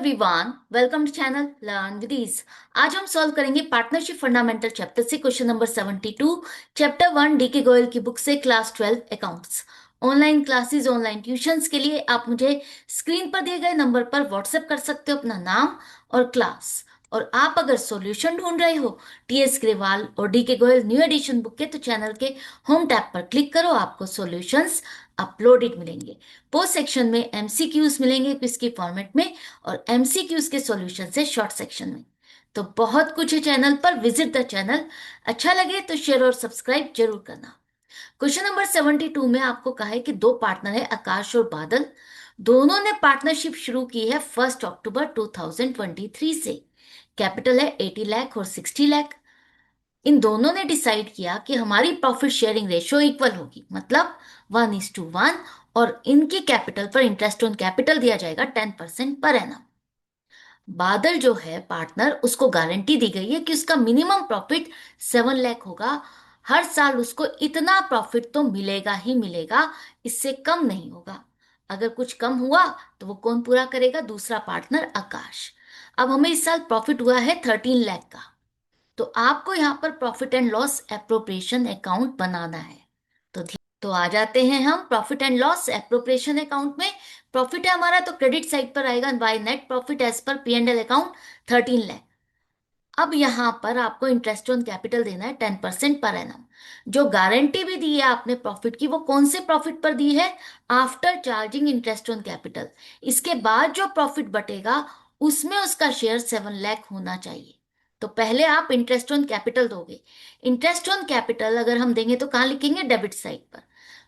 Everyone, welcome to channel learn with ease. आज हम solve करेंगे पार्टनरशिप फंडामेंटल चैप्टर से question number 72, chapter 1 DK Goyal की बुक से, class 12 accounts. Online classes, online tuitions के लिए आप मुझे स्क्रीन पर दिए गए नंबर पर व्हाट्सएप कर सकते हो अपना नाम और क्लास। और आप अगर सॉल्यूशन ढूंढ रहे हो टीएस ग्रेवाल और DK Goyal new edition book के, तो चैनल के होम टैब पर क्लिक करो, आपको सॉल्यूशंस अपलोडेड मिलेंगे। पोस्ट सेक्शन में एमसीक्यूज मिलेंगे क्विज की फॉर्मेट में, और एमसीक्यूज के सॉल्यूशन से शॉर्ट सेक्शन में। तो बहुत कुछ है चैनल पर, विजिट द चैनल। अच्छा लगे तो शेयर और सब्सक्राइब जरूर करना। क्वेश्चन नंबर 72 में आपको कहा है कि दो पार्टनर है, आकाश और बादल। दोनों ने पार्टनरशिप शुरू की है 1 अक्टूबर 2023 से। कैपिटल है 80 लाख और 60 लाख। इन दोनों ने डिसाइड किया कि हमारी प्रॉफिट शेयरिंग रेशियो इक्वल होगी, मतलब 1:1, और इनकी कैपिटल पर इंटरेस्ट ऑन कैपिटल दिया जाएगा 10% पर एनम। बादल जो है पार्टनर, उसको गारंटी दी गई है कि उसका मिनिमम प्रॉफिट 7 लाख होगा। हर साल उसको इतना प्रॉफिट तो मिलेगा ही मिलेगा, इससे कम नहीं होगा। अगर कुछ कम हुआ तो वो कौन पूरा करेगा? दूसरा पार्टनर आकाश। अब हमें इस साल प्रॉफिट हुआ है 13 लाख का, तो आपको यहाँ पर profit and loss appropriation account बनाना है। तो आ जाते हैं हम profit and loss appropriation account में। प्रॉफिट है हमारा, तो क्रेडिट साइड पर आएगा by net profit as per P and L account 13 lakh. अब यहां पर आपको इंटरेस्ट ऑन कैपिटल देना है 10% पर एनम। जो गारंटी भी दी है आपने प्रॉफिट की, वो कौन से प्रॉफिट पर दी है? After charging interest on capital. इसके बाद जो प्रॉफिट बटेगा उसमें उसका शेयर 7 लाख होना चाहिए। तो पहले आप इंटरेस्ट ऑन कैपिटल दोगे। इंटरेस्ट ऑन कैपिटल अगर हम देंगे तो कहाँ लिखेंगे? डेबिट साइड पर।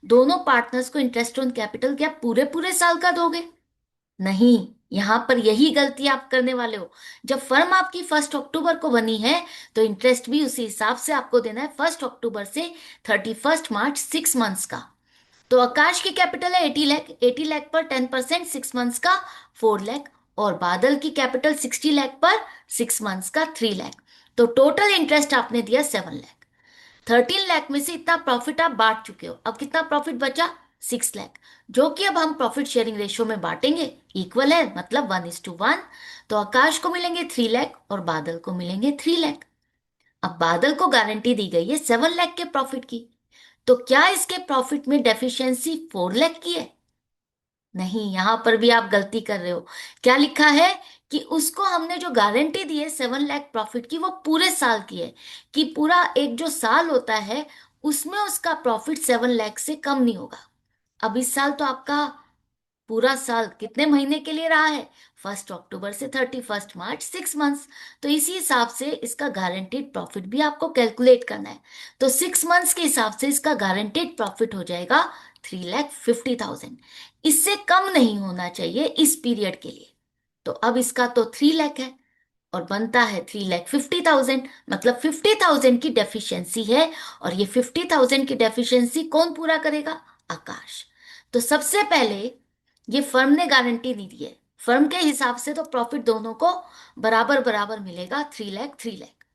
दोनों पार्टनर्स को इंटरेस्ट ऑन कैपिटल क्या पूरे पूरे साल का दोगे? नहीं, यहां पर यही गलती आप करने वाले हो। जब फर्म आपकी 1 अक्टूबर को बनी है, तो इंटरेस्ट भी उसी हिसाब से आपको देना है, 1 अक्टूबर से 31 मार्च, 6 मंथ्स का। तो आकाश की कैपिटल है 80 लाख, 80 लाख पर 10%, 6 मंथ्स का 4 लाख। और बादल की कैपिटल 60 लाख पर 6 मंथ्स का 3 लाख। तो टोटल इंटरेस्ट आपने दिया 7 लाख। 13 लाख में से इतना प्रॉफिट आप बांट चुके हो। अब कितना प्रॉफिट बचा? 6 लाख, जो कि अब हम प्रॉफिट शेयरिंग रेशियो में बांटेंगे। इक्वल है, मतलब 1:1। तो आकाश को मिलेंगे 3 लाख और बादल को मिलेंगे 3 लाख। अब बादल को गारंटी दी गई है 7 लाख के प्रॉफिट की। तो क्या इसके प्रॉफिट में डेफिशिएंसी 4 लाख की है? नहीं, यहां पर भी आप गलती कर रहे हो। क्या लिखा है कि उसको हमने जो गारंटी दी है 7 लाख प्रॉफिट की, वो पूरे साल की है। कि पूरा एक जो साल होता है उसमें उसका प्रॉफिट 7 लाख से कम नहीं होगा। अब इस साल तो आपका पूरा साल कितने महीने के लिए रहा है? 1 अक्टूबर से 31 मार्च, 6 मंथ्स। तो इसी हिसाब से इसका गारंटेड प्रॉफिट भी आपको कैलकुलेट करना है। तो 6 मंथ्स के हिसाब से इसका गारंटेड प्रॉफिट हो जाएगा 3,50,000। इससे कम नहीं होना चाहिए इस पीरियड के लिए। तो अब इसका तो 3 लाख है और बनता है 3,50,000, मतलब 50,000 की डेफिशिएंसी है। और ये 50,000 की डेफिशिएंसी कौन पूरा करेगा? आकाश। तो सबसे पहले ये फर्म ने गारंटी नहीं दी है। फर्म के हिसाब से तो प्रॉफिट दोनों को बराबर बराबर मिलेगा, 3 लाख 3 लाख।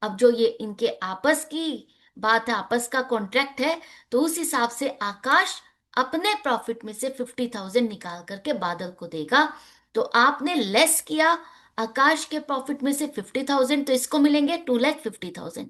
अब जो ये इनके आपस की बात है, आपस का कॉन्ट्रैक्ट है, तो उस हिसाब से आकाश अपने प्रॉफिट में से 50,000 निकाल करके बादल को देगा। तो आपने लेस किया आकाश के प्रॉफिट में से 50,000, तो इसको मिलेंगे 2,50,000।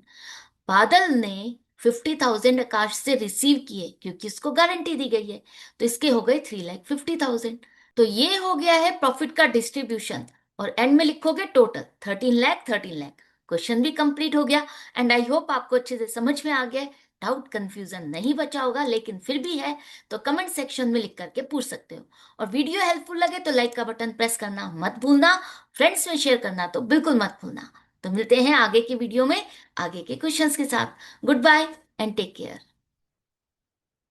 बादल ने 50,000 आकाश से रिसीव किए क्योंकि इसको गारंटी दी गई है, तो इसके हो गए 3,50,000। तो ये हो गया है प्रॉफिट का डिस्ट्रीब्यूशन। और एंड में लिखोगे टोटल 13 लाख 13 लाख। क्वेश्चन भी कंप्लीट हो गया। एंड आई होप आपको अच्छे से समझ में आ गया, डाउट कंफ्यूजन नहीं बचा होगा। लेकिन फिर भी है तो कमेंट सेक्शन में लिख करके पूछ सकते हो। और वीडियो हेल्पफुल लगे तो लाइक का बटन प्रेस करना मत भूलना। फ्रेंड्स में शेयर करना तो बिल्कुल मत भूलना। तो मिलते हैं आगे की वीडियो में आगे के क्वेश्चंस के साथ। Goodbye and take care.